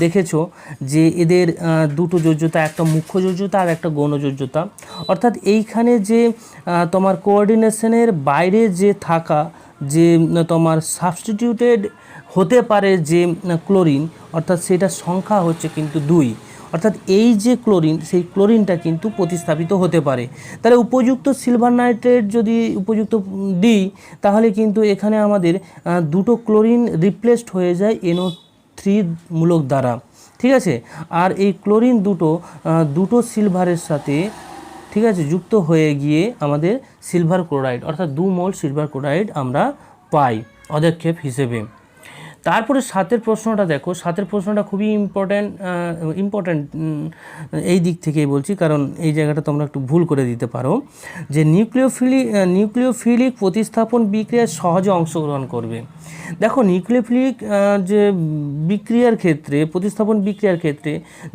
দেখেছো যে এদের দুটো যোজ্যতা, একটা মুখ্য যোজ্যতা আর একটা গৌণ যোজ্যতা, অর্থাৎ এইখানে যে তোমার কোঅর্ডিনেশনের বাইরে যে থাকা যে তোমার সাবস্টিটিউটেড হতে পারে যে ক্লোরিন, অর্থাৎ সেটার সংখ্যা হচ্ছে কিন্তু 2, অর্থাৎ এই যে ক্লোরিন সেই ক্লোরিনটা কিন্তু প্রতিস্থাপিত হতে পারে। তাহলে উপযুক্ত সিলভার নাইট্রেট যদি উপযুক্ত দিই তাহলে কিন্তু এখানে আমাদের দুটো ক্লোরিন রিপ্লেসড হয়ে যায় NO3 মূলক দ্বারা, ঠিক আছে। আর এই ক্লোরিন দুটো সিলভারের সাথে, ঠিক আছে, যুক্ত হয়ে গিয়ে আমাদের সিলভার ক্লোরাইড অর্থাৎ 2 মোল সিলভার ক্লোরাইড আমরা পাই অধক্ষেপ হিসেবে। তারপরে 7 প্রশ্নটা দেখো, 7 প্রশ্নটা খুবই ইম্পর্ট্যান্ট এই দিক থেকেই বলছি, কারণ এই জায়গাটা তোমরা একটু ভুল করে দিতে পারো, যে নিউক্লিওফিলিক প্রতিস্থাপন বিক্রিয়ায় সহজে অংশগ্রহণ করবে। দেখো, নিউক্লিওফিলিক যে বিক্রিয়ার ক্ষেত্রে, প্রতিস্থাপন বিক্রিয়ার ক্ষেত্রে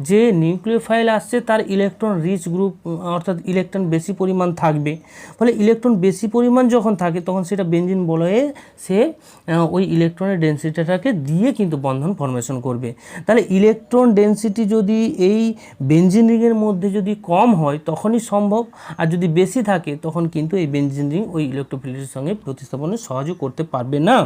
যে নিউক্লিওফাইল আসছে তার ইলেকট্রন রিচ গ্রুপ, অর্থাৎ ইলেকট্রন বেশি পরিমাণ থাকবে। ফলে ইলেকট্রন বেশি পরিমাণ যখন থাকে তখন সেটা বেঞ্জিন বলয়ে সে ওই ইলেকট্রনের ডেন্সিটিটাকে গ্রুপটাকে দিয়ে কিন্তু বন্ধন ফর্মেশন করবে। তাহলে ইলেকট্রন ডেনসিটি যদি এই বেনজিন রিংয়ের মধ্যে যদি কম হয় তখনই সম্ভব, আর যদি বেশি থাকে তখন কিন্তু এই বেনজিন রিং ওই ইলেকট্রোফিলিকের সঙ্গে প্রতিস্থাপনে সহজে করতে পারবে না।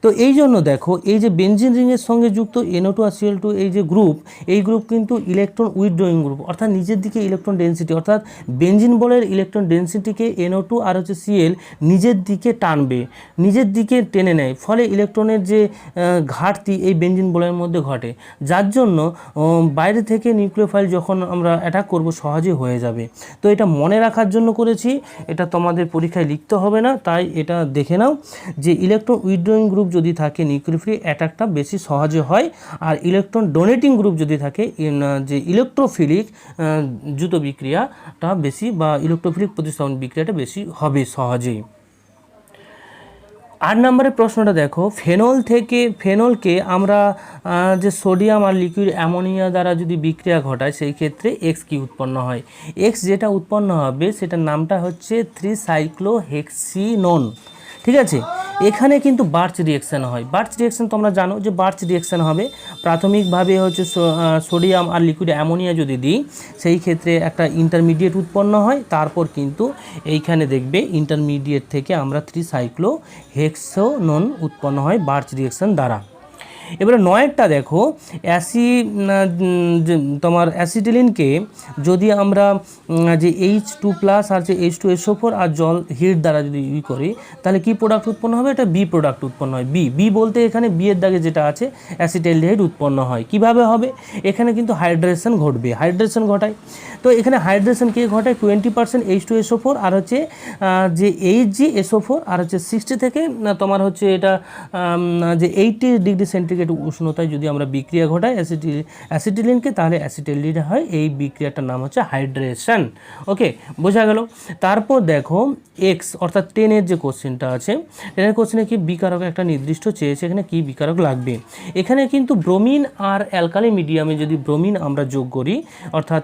তো এই জন্য দেখো এই যে বেনজিন রিংয়ের সঙ্গে যুক্ত NO2 আর Cl2 এই যে গ্রুপ, এই গ্রুপ কিন্তু ইলেকট্রন উইথড্রয়িং গ্রুপ, অর্থাৎ নিজের দিকে ইলেকট্রন ডেনসিটি, অর্থাৎ বেনজিন বলের ইলেকট্রন ডেনসিটিকে NO2 আর Cl নিজের দিকে টানবে, নিজের দিকে টেনে নেয়, ফলে ইলেকট্রনের যে ঘাটতি এই বেনজিন বলের মধ্যে ঘটে, যার জন্য বাইরে থেকে নিউক্লিওফাইল যখন আমরা অ্যাটাক করব সহজে হয়ে যাবে। তো এটা মনে রাখার জন্য করেছি, এটা তোমাদের পরীক্ষায় লিখতে হবে না, তাই এটা দেখে নাও যে ইলেকট্রন উইথড্রয়িং গ্রুপ যদি থাকে নিউক্লিওফিলিক অ্যাটাকটা বেশি সহজে হয়, আর ইলেকট্রন ডোনেটিং গ্রুপ যদি থাকে যে ইলেকট্রোফিলিক দ্রুত বিক্রিয়াটা বেশি বা ইলেকট্রোফিলিক প্রতিস্থাপন বিক্রিয়াটা বেশি হবে সহজেই। 8 নম্বরের প্রশ্নটা দেখো, ফেনলকে আমরা যে সোডিয়াম আর লিকুইড অ্যামোনিয়া দ্বারা যদি বিক্রিয়া ঘটায় সেই ক্ষেত্রে এক্স কি উৎপন্ন হয়? এক্স যেটা উৎপন্ন হবে সেটার নামটা হচ্ছে 3-সাইক্লোহেক্সিনোন। ঠিক আছে, এখানে কিন্তু বার্চ রিঅ্যাকশান হয়। বার্চ রিঅ্যাকশান তোমরা জানো যে বার্চ রিঅ্যাকশান হবে, প্রাথমিকভাবে হচ্ছে সোডিয়াম আর লিকুইড অ্যামোনিয়া যদি দিই সেই ক্ষেত্রে একটা ইন্টারমিডিয়েট উৎপন্ন হয়, তারপর কিন্তু এইখানে দেখবে ইন্টারমিডিয়েট থেকে আমরা 3-সাইক্লোহেক্সোনোন উৎপন্ন হয় বার্চ রিঅ্যাকশান দ্বারা। এবারে 9টা দেখো, তোমার অ্যাসিটিলিনকে যদি আমরা যে H2+ আর যে H2SO4 আর জল হিট দ্বারা যদি করি তাহলে কি প্রোডাক্ট উৎপন্ন হবে? এটা বি প্রোডাক্ট উৎপন্ন হয়। বি বলতে এখানে বি এর দাগে যেটা আছে অ্যাসিটালডিহাইড উৎপন্ন হয়। কিভাবে হবে? এখানে কিন্তু হাইড্রেশন ঘটবে, হাইড্রেশন ঘটায়। তো এখানে হাইড্রেশন কে ঘটায়? 20% H2SO4 আর হচ্ছে যে HgSO4 আর হচ্ছে 60 থেকে তোমার হচ্ছে এটা যে 80 ডিগ্রি সেন্টিগ্রেড উষ্ণতায় যদি আমরা বিক্রিয়া ঘটাই অ্যাসিটিলিনকে, তাহলে অ্যাসিটালডিহাইড হয়। এই বিক্রিয়াটার নাম হচ্ছে হাইড্রেশন। ওকে, বোঝা গেল। তারপর দেখো এক্স অর্থাৎ 10-এর যে কোশ্চেনটা আছে, 10-এর কোশ্চেনে কি বিকারক একটা নির্দিষ্ট চেয়েছে, এখানে কি বিকারক লাগবে। এখানে কিন্তু ব্রোমিন আর অ্যালকালি মিডিয়ামে যদি ব্রোমিন আমরা যোগ করি, অর্থাৎ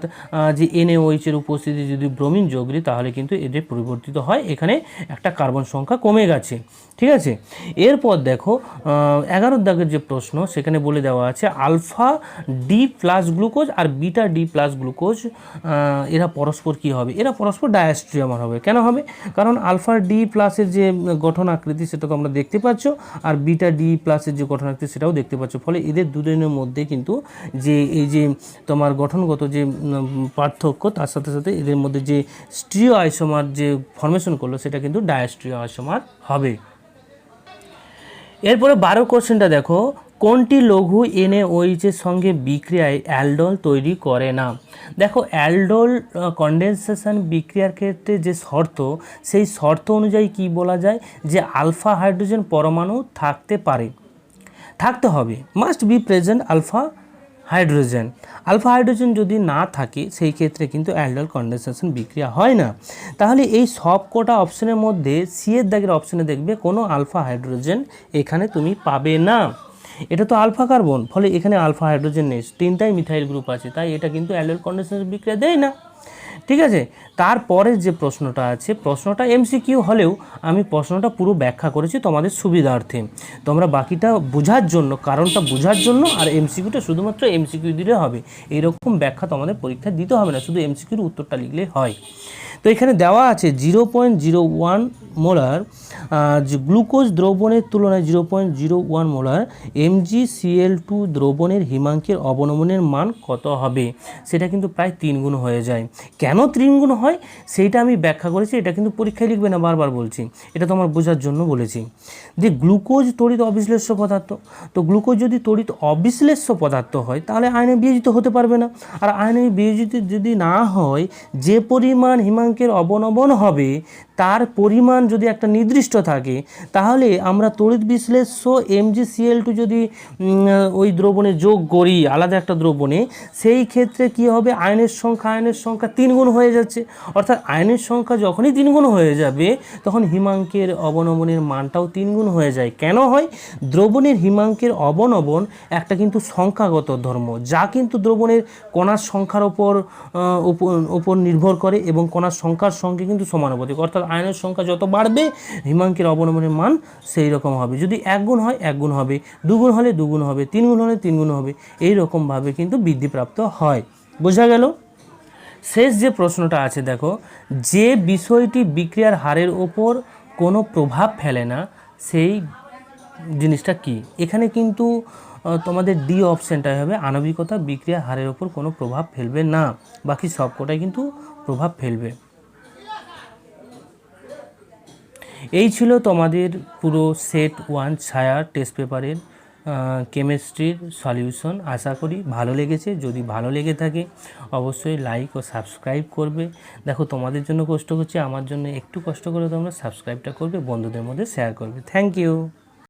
যে NaOH এর উপস্থিতি যদি ব্রোমিন যোগ করি তাহলে কিন্তু এদের পরিবর্তিত হয়, এখানে একটা কার্বন সংখ্যা কমে গেছে। ঠিক আছে, এরপর দেখো 11 দাগের যে প্রশ্ন সেখানে বলে দেওয়া আছে আলফা ডি প্লাস গ্লুকোজ আর বিটা ডি প্লাস গ্লুকোজ এরা পরস্পর কি হবে? এরা পরস্পর ডায়াস্ট্রিয়ামার হবে। কেন হবে? কারণ আলফা ডি প্লাসের যে গঠন আকৃতি সেটা তো আমরা দেখতে পাচ্ছ, আর বিটা ডি প্লাসের যে গঠন আকৃতি সেটাও দেখতে পাচ্ছ, ফলে এদের দুজনের মধ্যে কিন্তু যে এই যে তোমার গঠনগত যে পার্থক্য তার সাথে সাথে এদের মধ্যে যে স্টিরিও আইসোমার যে ফর্মেশন করলো সেটা কিন্তু ডায়াস্ট্রিও আইসোমার হবে। এরপরে 12 কোশ্চেনটা দেখো, কোনটি লঘু NaOH এর সঙ্গে বিক্রিয়ায় অ্যালডোল তৈরি করে না? দেখো অ্যালডোল কন্ডেনসেশন বিক্রিয়ার ক্ষেত্রে যে শর্ত, সেই শর্ত অনুযায়ী কি বলা যায় যে আলফা হাইড্রোজেন পরমাণু থাকতে হবে, must be present alpha hydrogen. Alpha hydrogen যদি না থাকে সেই ক্ষেত্রে কিন্তু অ্যালডোল কন্ডেনসেশন বিক্রিয়া হয় না। তাহলে এই সব কটা অপশনের মধ্যে সি এর দাগের অপশনে দেখবে কোনো আলফা হাইড্রোজেন এখানে তুমি পাবে না। এটা তো আলফা কার্বন, ফলে এখানে আলফা হাইড্রোজেন নেই, 3টাই মিথাইল গ্রুপ আছে, তাই এটা কিন্তু অ্যালডোল কন্ডেনসেশন বিক্রিয়া দেয় না। ঠিক আছে, তারপরের যে প্রশ্নটা আছে, প্রশ্নটা এমসিকিউ হলেও আমি প্রশ্নটা পুরো ব্যাখ্যা করেছি তোমাদের সুবিধার্থে, তোমরা বাকিটা বোঝার জন্য, কারণটা বোঝার জন্য, আর এমসিকিউটা শুধুমাত্র এমসিকিউ দিলে হবে, এইরকম ব্যাখ্যা তোমাদের পরীক্ষায় দিতে হবে না, শুধু এমসিকিউর উত্তরটা লিখলে হয়। তো এখানে দেওয়া আছে 0.01 মোলার যে গ্লুকোজ দ্রবণের তুলনায় 0.01 মোলার MgCl2 দ্রবণের হিমাঙ্কের অবনমনের মান কত হবে? সেটা কিন্তু প্রায় 3 গুণ হয়ে যায়। কেন 3 গুণ হয় সেইটা আমি ব্যাখ্যা করেছি, এটা কিন্তু পরীক্ষায় লিখবে না, বারবার বলছি, এটা তোমার বোঝার জন্য বলেছি। যে গ্লুকোজ তড়িৎ অবিশ্লেষ্য পদার্থ, তো গ্লুকোজ যদি তড়িৎ অবিশ্লেষ্য পদার্থ হয় তাহলে আয়নে বিয়োজিত হতে পারবে না, আর আয়নে বিয়োজিত যদি না হয় যে পরিমাণ হিমাঙ্কের অবনমন হবে তার পরিমাণ যদি একটা নির্দিষ্ট থাকে, তাহলে আমরা তড়িৎ বিশ্লেষ্য MgCl2 যদি ওই দ্রবণে যোগ করি আলাদা একটা দ্রবণে, সেই ক্ষেত্রে কি হবে? আয়নের সংখ্যা 3 গুণ হয়ে যাচ্ছে, অর্থাৎ আয়নের সংখ্যা যখনই 3 গুণ হয়ে যাবে তখন হিমাঙ্কের অবনমনের মানটাও 3 গুণ হয়ে যায়। কেন হয়? দ্রবণের হিমাঙ্কের অবনমন একটা কিন্তু সংখ্যাগত ধর্ম, যা কিন্তু দ্রবণের কণার সংখ্যার ওপর নির্ভর করে, এবং কণার সংখ্যার সঙ্গে কিন্তু সমানুপাতিক, অর্থাৎ আয়নের সংখ্যা যত বাড়বে হিমাঙ্কের অবনমনের মান সেই রকম হবে। যদি 1 গুণ হয় 1 গুণ হবে, 2 গুণ হলে 2 গুণ হবে, 3 গুণ হলে 3 গুণ হবে, এই রকমভাবে কিন্তু বৃদ্ধিপ্রাপ্ত হয়। বোঝা গেল? শেষ যে প্রশ্নটা আছে দেখো, যে বিষয়টি বিক্রিয়ার হারের ওপর কোনো প্রভাব ফেলে না সেই জিনিসটা কি? এখানে কিন্তু তোমাদের ডি অপশানটাই হবে, আণবিকতা বিক্রিয়ার হারের ওপর কোনো প্রভাব ফেলবে না, বাকি সবকটাই কিন্তু প্রভাব ফেলবে। এই ছিল তোমাদের পুরো সেট 1 ছায়া টেস্ট পেপারের কেমিস্ট্রির সলিউশন। আশা করি ভালো লেগেছে। যদি ভালো লেগে থাকে অবশ্যই লাইক ও সাবস্ক্রাইব করবে। দেখো তোমাদের জন্য কষ্ট করছি, আমার জন্য একটু কষ্ট করে তোমরা সাবস্ক্রাইবটা করবে, বন্ধুদের মধ্যে শেয়ার করবে। Thank you.